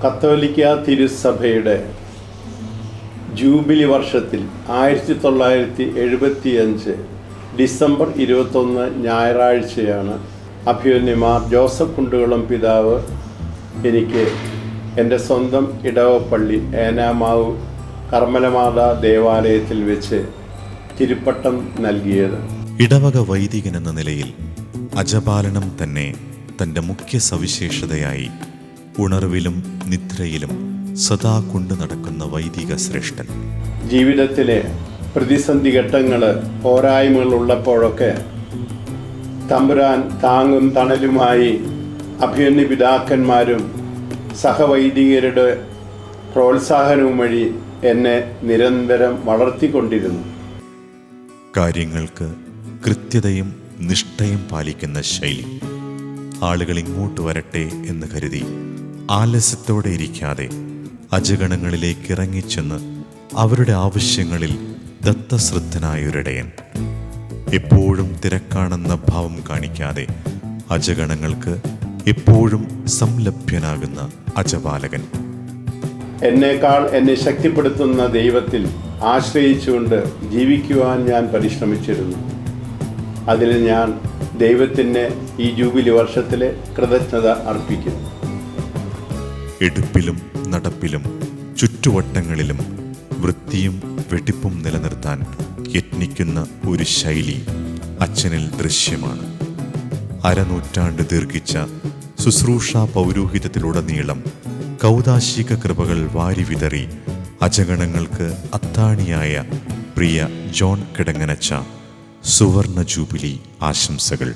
കത്തോലിക്ക തിരുസഭയുടെ ജൂബിലി വർഷത്തിൽ 1975 ഡിസംബർ 21 ഞായറാഴ്ചയാണ് അഭിമന്യമാർ ജോസഫ് കുണ്ടുകുളം പിതാവ് എനിക്ക് എൻ്റെ സ്വന്തം ഇടവപ്പള്ളി ഏനാമാവ് കർമ്മലമാതാ ദേവാലയത്തിൽ വെച്ച് തിരുപ്പട്ടം നൽകിയത്. ഇടവക വൈദികൻ എന്ന നിലയിൽ അജപാലനം തന്നെ തൻ്റെ മുഖ്യ സവിശേഷതയായി ഉണർവിലും നിദ്രയിലും സദാ കൊണ്ടു നടക്കുന്ന വൈദിക ശ്രേഷ്ഠൻ. ജീവിതത്തിലെ പ്രതിസന്ധി ഘട്ടങ്ങൾ പോരായ്മകളുള്ളപ്പോഴൊക്കെ തമ്പുരാൻ താങ്ങും തണലുമായി അഭിമന്യ പിതാക്കന്മാരും സഹവൈദികരുടെ പ്രോത്സാഹനവും വഴി എന്നെ നിരന്തരം വളർത്തിക്കൊണ്ടിരുന്നു. കാര്യങ്ങൾക്ക് കൃത്യതയും നിഷ്ഠയും പാലിക്കുന്ന ശൈലി. ആളുകൾ ഇങ്ങോട്ട് വരട്ടെ എന്ന് കരുതി ആലസ്യത്തോടെ ഇരിക്കാതെ അജഗണങ്ങളിലേക്ക് ഇറങ്ങിച്ചെന്ന് അവരുടെ ആവശ്യങ്ങളിൽ ദത്തശ്രദ്ധനായൊരിടയൻ. എപ്പോഴും തിരക്കാണെന്ന ഭാവം കാണിക്കാതെ അജഗണങ്ങൾക്ക് എപ്പോഴും സംലഭ്യനാകുന്ന അജപാലകൻ. എന്നേക്കാൾ എന്നെ ശക്തിപ്പെടുത്തുന്ന ദൈവത്തിൽ ആശ്രയിച്ചുകൊണ്ട് ജീവിക്കുവാൻ ഞാൻ പരിശ്രമിച്ചിരുന്നു. അതിൽ ഞാൻ ദൈവത്തിന് ഈ ജൂബിലി വർഷത്തിലെ കൃതജ്ഞത അർപ്പിക്കുന്നു. എടുപ്പിലും നടപ്പിലും ചുറ്റുവട്ടങ്ങളിലും വൃത്തിയും വെടിപ്പും നിലനിർത്താൻ യത്നിക്കുന്ന ഒരു ശൈലി അച്ഛനിൽ ദൃശ്യമാണ്. അരനൂറ്റാണ്ട് ദീർഘിച്ച ശുശ്രൂഷ പൗരോഹിത്യത്തിലുടനീളം കൗദാശിക കൃപകൾ വാരിവിതറി അജഗണങ്ങൾക്ക് അത്താണിയായ പ്രിയ ജോൺ കിടങ്ങനച്ച സുവർണ ജൂബിലി ആശംസകൾ.